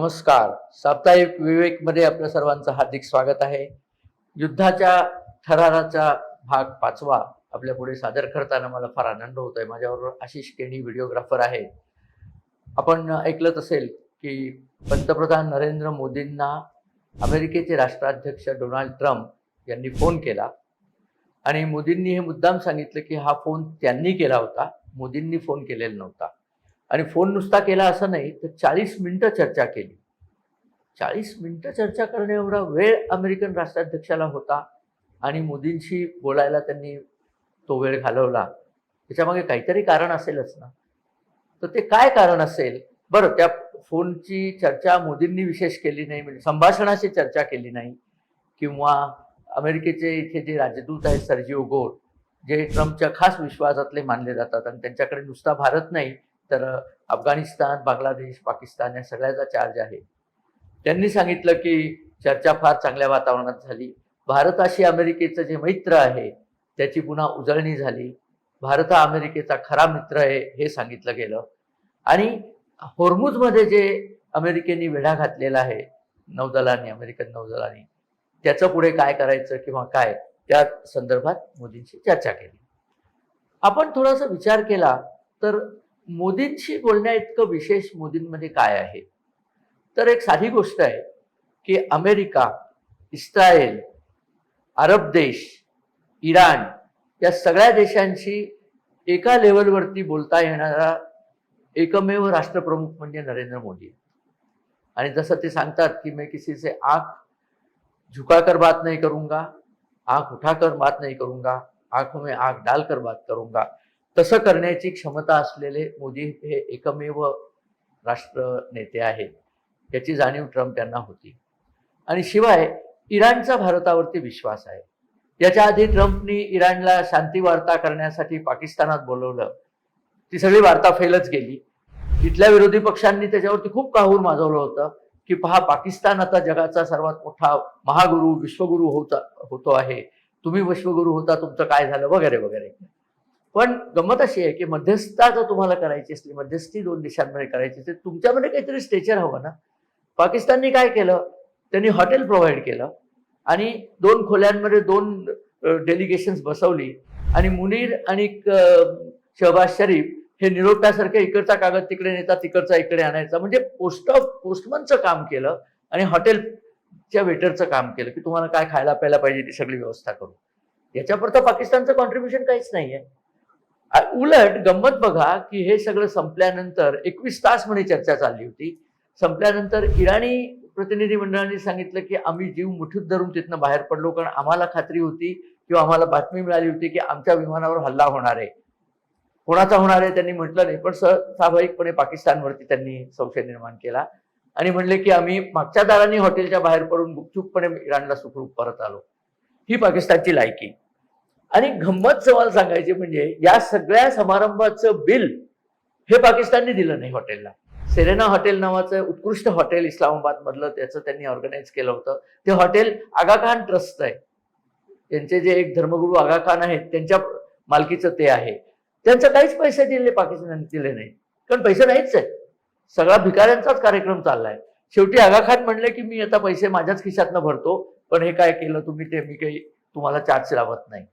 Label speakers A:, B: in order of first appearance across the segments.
A: नमस्कार. साप्ताहिक विवेकमध्ये आपल्या सर्वांचं हार्दिक स्वागत आहे. युद्धाच्या थराराचा भाग 5वा आपल्या पुढे सादर करताना मला फार आनंद होतोय. माझ्याबरोबर आशिष केणी व्हिडिओग्राफर आहेत. आपण ऐकलंच असेल की पंतप्रधान नरेंद्र मोदींना अमेरिकेचे राष्ट्राध्यक्ष डोनाल्ड ट्रम्प यांनी फोन केला आणि मोदींनी हे मुद्दाम सांगितलं की हा फोन त्यांनी केला होता, मोदींनी फोन केलेला नव्हता. आणि फोन नुसता केला असं नाही तर 40 मिनिटं चर्चा केली. 40 मिनिटं चर्चा करणे एवढा वेळ अमेरिकन राष्ट्राध्यक्षाला होता आणि मोदींशी बोलायला त्यांनी तो वेळ घालवला. त्याच्यामागे काहीतरी कारण असेलच ना. तर ते काय कारण असेल? बरं, त्या फोनची चर्चा मोदींनी विशेष केली नाही, म्हणजे संभाषणाची चर्चा केली नाही. किंवा अमेरिकेचे इथे जे राजदूत आहेत सर्जिओ गोर, जे ट्रम्पच्या खास विश्वासातले मानले जातात आणि त्यांच्याकडे नुसता भारत नाही तर अफगाणिस्तान, बांगलादेश, पाकिस्तान या सगळ्याचा चार्ज आहे. त्यांनी सांगितलं की चर्चा फार चांगल्या वातावरणात झाली. भारताशी अमेरिकेचं जे मैत्र आहे त्याची पुन्हा उजळणी झाली. भारत हा अमेरिकेचा खरा मित्र आहे हे सांगितलं गेलं. आणि होर्मुझमध्ये जे अमेरिकेने वेढा घातलेला आहे नौदलाने, अमेरिकन नौदलाने, त्याचं पुढे काय करायचं किंवा काय, त्या संदर्भात मोदींशी चर्चा केली. आपण थोडासा विचार केला तर मोदींशी बोलण्या इतकं विशेष मोदींमध्ये काय आहे? तर एक साधी गोष्ट आहे की अमेरिका, इस्रायल, अरब देश, इराण या सगळ्या देशांशी एका लेवलवरती बोलता येणारा एकमेव राष्ट्रप्रमुख म्हणजे नरेंद्र मोदी. आणि जसं ते सांगतात की मैं किसी से आंख झुकाकर बात नहीं करूंगा, आंख उठाकर बात नहीं करूंगा, आंखों में आंख डालकर बात करूंगा, तसं करण्याची क्षमता असलेले मोदी हे एकमेव राष्ट्रनेते आहेत. याची जाणीव ट्रम्प यांना होती. आणि शिवाय इराणचा भारतावरती विश्वास आहे. याच्या आधी ट्रम्पनी इराणला शांती वार्ता करण्यासाठी पाकिस्तानात बोलवलं. ती सगळी वार्ता फेलच गेली. इथल्या विरोधी पक्षांनी त्याच्यावरती खूप काहूर माजवलं होतं की पहा, पाकिस्तान आता जगाचा सर्वात मोठा महागुरु, विश्वगुरु होतो आहे, तुम्ही विश्वगुरु होता, तुमचं काय झालं, वगैरे वगैरे. पण गंमत अशी आहे की मध्यस्थता जर तुम्हाला करायची असली, मध्यस्थी दोन देशांमध्ये करायची, तर तुमच्यामध्ये काहीतरी स्टेचर हवं ना. पाकिस्तानने काय केलं? त्यांनी हॉटेल प्रोव्हाइड केलं आणि 2 खोल्यांमध्ये 2 डेलिगेशन्स बसवली आणि मुनीर आणि शहबाज शरीफ हे निरोप्यासारखे इकडचा कागद तिकडे नेता, तिकडचा इकडे आणायचा, म्हणजे पोस्टमनचं काम केलं आणि हॉटेलच्या वेटरचं काम केलं की तुम्हाला काय खायला प्यायला पाहिजे ती सगळी व्यवस्था करू. याच्यापुरतं पाकिस्तानचं कॉन्ट्रीब्युशन काहीच नाहीये. उलट गंमत बघा की हे सगळं संपल्यानंतर 21 तास म्हणे चर्चा चालली होती. संपल्यानंतर इराणी प्रतिनिधी मंडळाने सांगितलं की आम्ही जीव मुठीत धरून तिथनं बाहेर पडलो, कारण आम्हाला खात्री होती किंवा आम्हाला बातमी मिळाली होती की आमच्या विमानावर हल्ला होणार आहे. कोणाचा होणार आहे त्यांनी म्हटलं नाही, पण स्वाभाविकपणे पाकिस्तानवरती त्यांनी संशय निर्माण केला आणि म्हणले की आम्ही मागच्या दाराने हॉटेलच्या बाहेर पडून गुपचूपपणे इराणला सुखरूप परत आलो. ही पाकिस्तानची लायकी. आणि गंमत सवाल सांगायचे म्हणजे या सगळ्या समारंभाचं बिल हे पाकिस्तानने दिलं नाही हॉटेलला. सेरेना हॉटेल नावाचं उत्कृष्ट हॉटेल इस्लामाबाद मधलं, त्याचं त्यांनी ऑर्गनाईज केलं होतं. ते हॉटेल आगा खान ट्रस्ट आहे. त्यांचे जे एक धर्मगुरू आगा खान आहेत त्यांच्या मालकीचं ते आहे. त्यांचं काहीच पैसे दिले पाकिस्तानने दिले नाही, कारण पैसे नाहीच आहेत. सगळा भिकाऱ्यांचाच कार्यक्रम चाललाय. शेवटी आगा खान म्हणले की मी आता पैसे माझ्याच खिशातनं भरतो, पण हे काय केलं तुम्ही ते मी काही तुम्हाला चार्ज लावत नाही.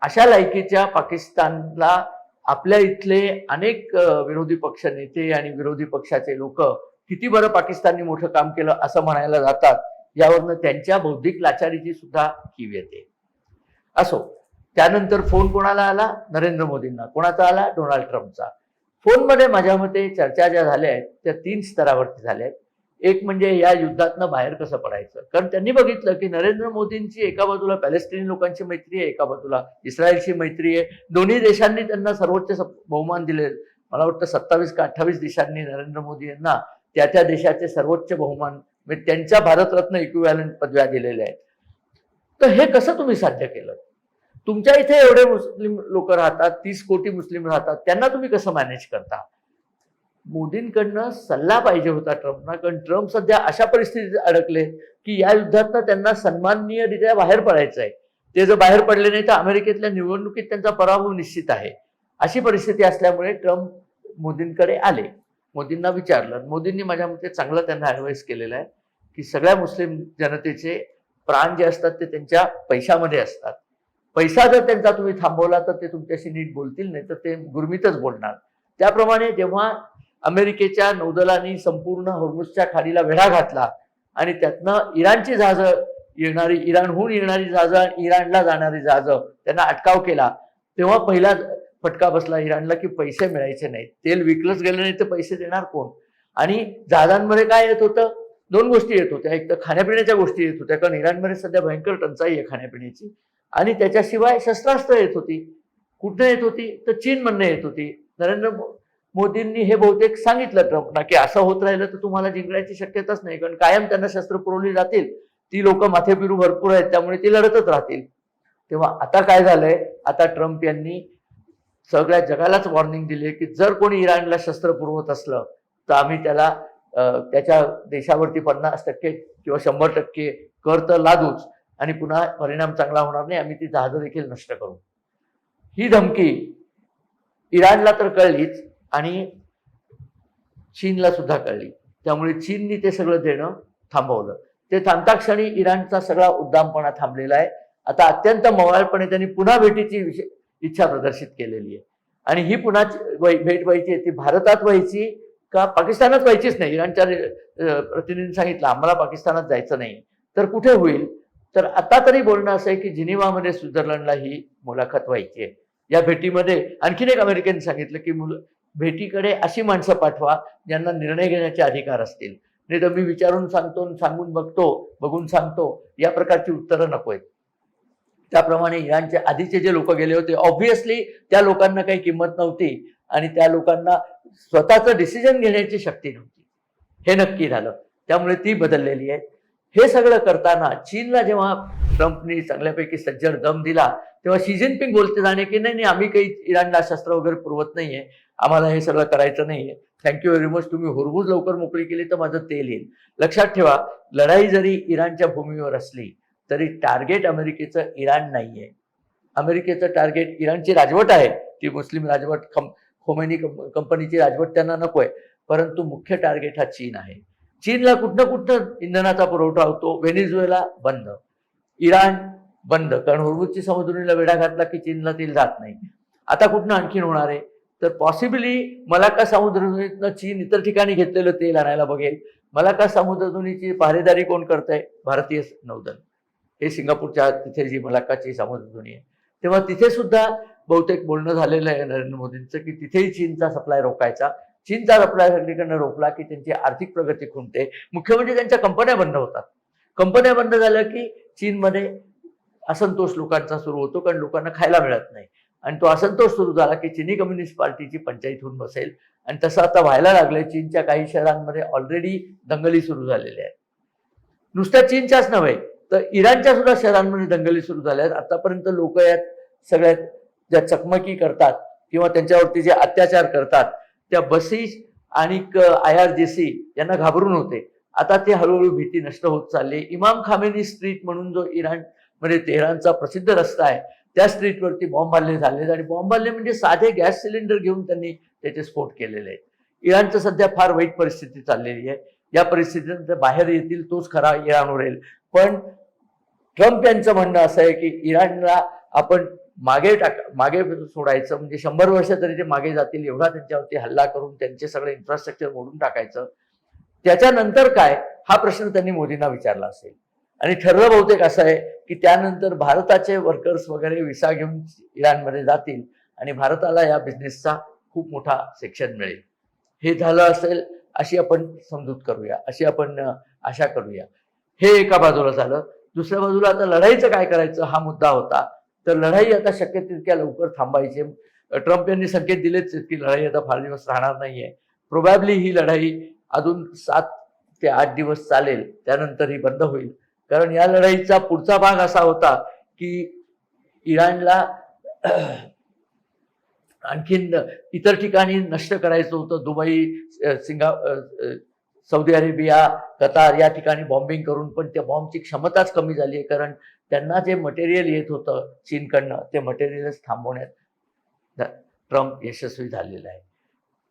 A: अशा लायकीच्या पाकिस्तानला आपल्या इथले अनेक विरोधी पक्ष नेते आणि विरोधी पक्षाचे लोक किती बरं पाकिस्तानने मोठं काम केलं असं म्हणायला जातात. यावरनं त्यांच्या बौद्धिक लाचारीची सुद्धा कीव येते. असो, त्यानंतर फोन कोणाला आला? नरेंद्र मोदींना. कोणाचा आला? डोनाल्ड ट्रम्पचा. फोनमध्ये माझ्या मते चर्चा ज्या झाल्या आहेत त्या 3 स्तरावरती झाल्या आहेत. एक म्हणजे या युद्धातनं बाहेर कसं पडायचं, कारण त्यांनी बघितलं की नरेंद्र मोदींची एका बाजूला पॅलेस्टिनी लोकांची मैत्री आहे, एका बाजूला इस्रायलची मैत्री आहे. दोन्ही देशांनी त्यांना सर्वोच्च बहुमान दिले. मला वाटतं 27 का 28 देशांनी नरेंद्र मोदी यांना त्या त्या देशाचे सर्वोच्च बहुमान, म्हणजे त्यांच्या भारतरत्न इक्विव्हॅलंट पदव्या दिलेल्या आहेत. तर हे कसं तुम्ही साध्य केलं? तुमच्या इथे एवढे मुस्लिम लोक राहतात, 30 कोटी मुस्लिम राहतात, त्यांना तुम्ही कसं मॅनेज करता? मोदींकडनं सल्ला पाहिजे होता ट्रम्पना, कारण ट्रम्प सध्या अशा परिस्थितीत अडकले की या युद्धातनं त्यांना सन्माननीयरित्या बाहेर पडायचं आहे. ते जर बाहेर पडले नाही तर अमेरिकेतल्या निवडणुकीत त्यांचा पराभव निश्चित आहे. अशी परिस्थिती असल्यामुळे ट्रम्प मोदींकडे आले. मोदींना विचारलं. मोदींनी माझ्या मते चांगलं त्यांना ॲडवाईस केलेलं आहे की सगळ्या मुस्लिम जनतेचे प्राण जे असतात ते त्यांच्या पैशामध्ये असतात. पैसा जर त्यांचा तुम्ही थांबवला तर ते तुमच्याशी नीट बोलतील, नाही तर ते गुरमीतच बोलणार. त्याप्रमाणे जेव्हा अमेरिकेच्या नौदलाने संपूर्ण होर्मुझच्या खाडीला वेढा घातला आणि त्यातनं इराणची जहाजं येणारी, इराणहून येणारी जहाजं आणि इराणला जाणारी जहाजं त्यांना अटकाव केला, तेव्हा पहिला फटका बसला इराणला की पैसे मिळायचे नाहीत. तेल विकलंच गेलं नाही तर पैसे देणार कोण? आणि जहाजांमध्ये काय येत होतं? दोन गोष्टी येत होत्या. एक तर खाण्यापिण्याच्या गोष्टी येत होत्या, कारण इराणमध्ये सध्या भयंकर टंचाई आहे खाण्यापिण्याची, आणि त्याच्याशिवाय शस्त्रास्त्र येत होती. कुठं येत होती? तर चीनमधनं येत होती. नरेंद्र मोदींनी हे बहुतेक सांगितलं ट्रम्पना की असं होत राहिलं तर तुम्हाला जिंकण्याची शक्यताच नाही, कारण कायम त्यांना शस्त्र पुरवली जातील, ती लोक माथेपिरू भरपूर आहेत, त्यामुळे ती लढतच राहतील. तेव्हा आता काय झालंय, आता ट्रम्प यांनी सगळ्या जगालाच वॉर्निंग दिली की जर कोणी इराणला शस्त्र पुरवत असलं तर आम्ही त्याला त्याच्या देशावरती 50% किंवा 100% कर तर लादूच, आणि पुन्हा परिणाम चांगला होणार नाही, आम्ही ती जहाजं देखील नष्ट करू. ही धमकी इराणला तर कळलीच आणि चीनला सुद्धा कळली. त्यामुळे चीननी ते सगळं देणं थांबवलं. ते थांबता क्षणी इराणचा सगळा उद्दामपणा थांबलेला आहे. आता अत्यंत मवाळपणे त्यांनी पुन्हा भेटीची इच्छा प्रदर्शित केलेली आहे. आणि ही पुन्हा भेट व्हायची, ती भारतात व्हायची का पाकिस्तानात व्हायचीच नाही. इराणच्या प्रतिनिधींनी सांगितलं आम्हाला पाकिस्तानात जायचं नाही. तर कुठे होईल? तर आता तरी बोलणं असं आहे की जिनिव्हामध्ये स्वित्झर्लंडला ही मुलाखत व्हायची आहे. या भेटीमध्ये आणखीन एक अमेरिकेने सांगितलं की भेटीकडे अशी माणसं पाठवा ज्यांना निर्णय घेण्याचे अधिकार असतील, नाही तर मी विचारून सांगतो, सांगून बघून सांगतो, या प्रकारची उत्तरं नको आहेत. त्याप्रमाणे इराणचे आधीचे जे लोक गेले होते, ऑब्व्हियसली त्या लोकांना काही किंमत नव्हती आणि त्या लोकांना स्वतःचं डिसिजन घेण्याची शक्ती नव्हती, हे नक्की झालं. त्यामुळे ती बदललेली आहे. हे सगळं करताना चीनला जेव्हा ट्रम्पनी चांगल्यापैकी सज्जड दम दिला, तेव्हा शी जिनपिंग बोलते जाणे की नाही आम्ही काही इराणला शस्त्र वगैरे पुरवत नाहीये, आम्हाला हे सगळं करायचं नाहीये, थँक्यू व्हेरी मच, तुम्ही होर्मुझ लवकर मोकळी केली तर माझं तेल येईल. लक्षात ठेवा, लढाई जरी इराणच्या भूमीवर असली तरी टार्गेट अमेरिकेचं इराण नाहीये. अमेरिकेचं टार्गेट इराणची राजवट आहे, ती मुस्लिम राजवट, खोमेनी कंपनीची राजवट त्यांना नकोय, परंतु मुख्य टार्गेट हा चीन आहे. चीनला कुठनं इंधनाचा पुरवठा होतो. व्हेनेझुएला बंद, इराण बंद, कारण होर्मुझची समुद्रीला वेढा घातला की चीनला तेल जात नाही. आता कुठनं आणखीन होणार आहे? तर पॉसिबली मलाक्का समुद्रधुनीतनं चीन इतर ठिकाणी घेतलेलं तेल आणायला बघेल. मलाक्का समुद्रधुनीची पहारेदारी कोण करतंय? भारतीय नौदल. हे सिंगापूरच्या तिथे जी मलाक्काची समुद्रधुनी आहे, तेव्हा तिथे सुद्धा बहुतेक बोलणं झालेलं आहे नरेंद्र मोदींचं की तिथेही चीनचा सप्लाय रोखायचा. चीनचा सप्लाय सगळीकडनं रोखला की त्यांची आर्थिक प्रगती खुंटते. मुख्य म्हणजे त्यांच्या कंपन्या बंद होतात. कंपन्या बंद झाल्या की चीनमध्ये असंतोष लोकांचा सुरू होतो, कारण लोकांना खायला मिळत नाही. आणि तो असंतोष सुरू झाला की चीनी कम्युनिस्ट पार्टीची पंचायत होऊन बसेल. आणि तसं आता व्हायला लागलंय. चीनच्या काही शहरांमध्ये ऑलरेडी दंगली सुरू झालेल्या आहेत. नुसत्या चीनच्याच नव्हे तर इराणच्या सुद्धा शहरांमध्ये दंगली सुरू झाल्या आहेत. आतापर्यंत लोक यात सगळ्यात ज्या चकमकी करतात किंवा त्यांच्यावरती जे अत्याचार करतात त्या बसीज आणि IRGC यांना घाबरून होते. आता ते हळूहळू भीती नष्ट होत चालली. इमाम खामेनी स्ट्रीट म्हणून जो इराणमध्ये तेहरानचा प्रसिद्ध रस्ता आहे, त्या स्ट्रीटवरती बॉम्ब हल्ले झाले. आणि बॉम्ब हल्ले म्हणजे साधे गॅस सिलेंडर घेऊन त्यांनी त्याचे स्फोट केलेले आहेत. इराणचं सध्या फार वाईट परिस्थिती चाललेली आहे. या परिस्थितीत बाहेर येतील तोच खरा इराण उरेल. पण ट्रम्प यांचं म्हणणं असं आहे की इराणला आपण मागे सोडायचं, म्हणजे 100 वर्ष तरी ते मागे जातील एवढा त्यांच्यावरती हल्ला करून त्यांचे सगळे इन्फ्रास्ट्रक्चर मोडून टाकायचं. त्याच्यानंतर काय, हा प्रश्न त्यांनी मोदींना विचारला असेल. आणि ठरलं बहुतेक असं आहे की त्यानंतर भारताचे वर्कर्स वगैरे विसा घेऊन इराणमध्ये जातील आणि भारताला या बिझनेसचा खूप मोठा सेक्शन मिळेल. हे झालं असेल अशी आपण समजूत करूया, अशी आपण आशा करूया. हे एका बाजूला झालं. दुसऱ्या बाजूला आता लढाईचं काय करायचं हा मुद्दा होता. तर लढाई आता शक्य तितक्या लवकर थांबायची. ट्रम्प यांनी संकेत दिलेच की लढाई आता फार दिवस राहणार नाहीये. प्रोबॅबली ही लढाई अजून 7 ते 8 दिवस चालेल, त्यानंतर ही बंद होईल. कारण या लढाईचा पुढचा भाग असा होता की इराणला आणखीन इतर ठिकाणी नष्ट करायचं होतं. दुबई, सौदी अरेबिया, कतार या ठिकाणी बॉम्बिंग करून, पण त्या बॉम्बची क्षमताच कमी झाली आहे. कारण त्यांना जे मटेरियल येत होतं चीनकडनं ते मटेरियलच थांबवण्यात ट्रम्प यशस्वी झालेला आहे.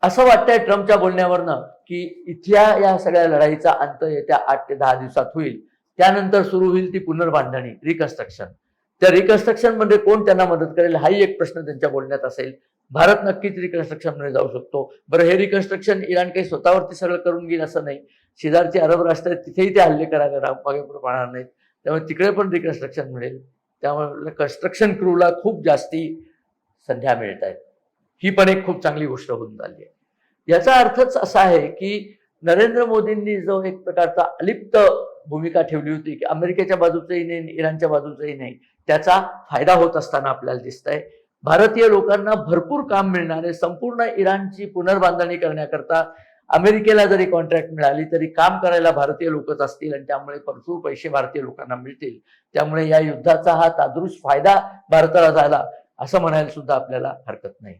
A: असं वाटतंय ट्रम्पच्या बोलण्यावरनं की इथल्या या सगळ्या लढाईचा अंत येत्या 8 ते 10 दिवसात होईल. त्यानंतर सुरू होईल ती पुनर्बांधणी, रिकन्स्ट्रक्शन. त्या रिकन्स्ट्रक्शन मध्ये कोण त्यांना मदत करेल हाही एक प्रश्न त्यांच्या बोलण्यात असेल. भारत नक्कीच रिकन्स्ट्रक्शन मध्ये जाऊ शकतो. बरं, हे रिकन्स्ट्रक्शन इराण काही स्वतःवरती सगळं करून घेईल असं नाही. शेजारचे अरब राष्ट्र आहेत तिथेही ते हल्ले करायला मागे पुढे पाहणार नाहीत. त्यामुळे तिकडे पण रिकन्स्ट्रक्शन मिळेल. त्यामुळे कन्स्ट्रक्शन क्रूला खूप जास्ती संध्या मिळत आहेत. ही पण एक खूप चांगली गोष्ट होऊन चालली आहे. याचा अर्थच असा आहे की नरेंद्र मोदींनी जो एक प्रकारचा अलिप्त भूमिका ठेवली होती की अमेरिकेच्या बाजूचंही नाही, इराणच्या बाजूचंही नाही, त्याचा फायदा होत असताना आपल्याला दिसतंय. भारतीय लोकांना भरपूर काम मिळणारे, संपूर्ण इराणची पुनर्बांधणी करण्याकरता अमेरिकेला जरी कॉन्ट्रॅक्ट मिळाली तरी काम करायला भारतीय लोकच असतील आणि त्यामुळे भरपूर पैसे भारतीय लोकांना मिळतील. त्यामुळे या युद्धाचा हा तादृश फायदा भारताला झाला असं म्हणायला सुद्धा आपल्याला हरकत नाही.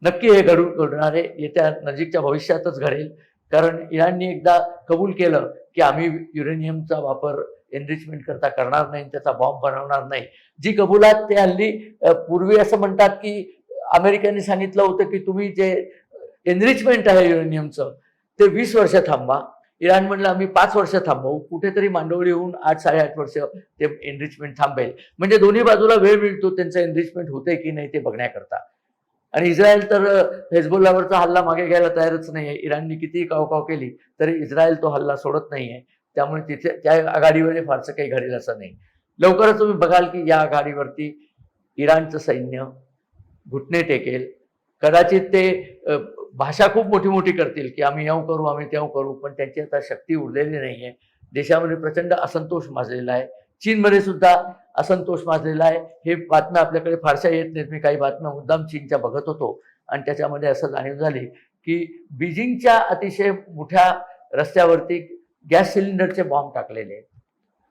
A: नक्की हे घडणार आहे, येत्या नजीकच्या भविष्यातच घडेल. कारण इराणने एकदा कबूल केलं की आम्ही युरेनियमचा वापर एनरिचमेंट करता करणार नाही, त्याचा बॉम्ब बनवणार नाही. जी कबुलात ते हल्ली पूर्वी असं म्हणतात की अमेरिकेने सांगितलं होतं की तुम्ही जे एनरिचमेंट आहे युरेनियमचं ते 20 वर्ष थांबा. इराण म्हणलं आम्ही 5 वर्ष थांबवू. कुठेतरी मांडवळी होऊन 8-8.5 वर्ष ते एनरिचमेंट थांबेल. म्हणजे दोन्ही बाजूला वेळ मिळतो त्यांचं एनरिचमेंट होते की नाही ते बघण्याकरता. आणि इस्रायल तर हेजबुल्लावरचा हल्ला मागे घ्यायला तयारच नाहीये. इराणने कितीही कावकाव केली तरी इस्रायल तो हल्ला सोडत नाहीये. त्यामुळे तिथे त्या आघाडीवर फारसं काही घडेल असं नाही. लवकरच तुम्ही बघाल की या आघाडीवरती इराणचं सैन्य घुटणे टेकेल. कदाचित ते भाषा खूप मोठी मोठी करतील की आम्ही येऊ करू, आम्ही तेव्हा करू, पण त्यांची आता शक्ती उरलेली नाहीये. देशामध्ये प्रचंड असंतोष माजलेला आहे. चीनमध्ये सुद्धा असंतोष माजलेला आहे. हे बातम्या आपल्याकडे फारशा येत नाहीत. मी काही बातम्या मुद्दाम चीनच्या बघत होतो आणि त्याच्यामध्ये असं जाणीव झाली की बीजिंगच्या अतिशय मोठ्या रस्त्यावरती गॅस सिलेंडरचे बॉम्ब टाकलेले आहेत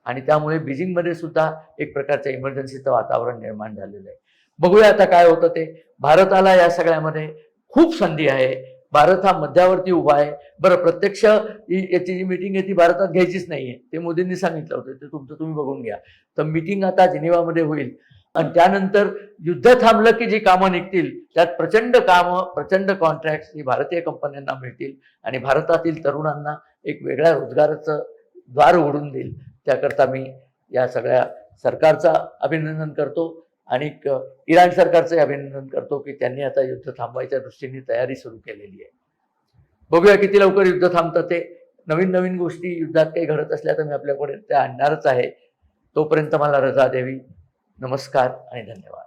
A: आणि त्यामुळे बीजिंगमध्ये सुद्धा एक प्रकारचं इमर्जन्सीचं वातावरण निर्माण झालेलं आहे. बघूया आता काय होतं ते. भारताला या सगळ्यामध्ये खूप संधी आहे. भारत हा मध्यावरती उभा आहे. बरं, प्रत्यक्ष याची जी मीटिंग आहे ती भारतात घ्यायचीच नाहीये, ते मोदींनी सांगितलं होतं, ते तुमचं तुम्ही बघून घ्या. तर मीटिंग आता जिनिव्हामध्ये होईल आणि त्यानंतर युद्ध थांबलं की जी कामं निघतील त्यात प्रचंड कामं, प्रचंड कॉन्ट्रॅक्ट ही भारतीय कंपन्यांना मिळतील आणि भारतातील तरुणांना एक वेगळ्या रोजगाराचं द्वार उघडून देईल. त्याकरता मी या सगळ्या सरकारचं अभिनंदन करतो आणि इराण सरकारचे अभिनंदन करतो की त्यांनी आता युद्ध थांबवायच्या दृष्टीने तयारी सुरू केलेली आहे. बघूया किती लवकर युद्ध थांबतं ते. नवीन नवीन गोष्टी युद्धात काही घडत असल्या तर मी आपल्याकडे त्या आणणारच आहे. तोपर्यंत मला रजा द्यावी. नमस्कार आणि धन्यवाद.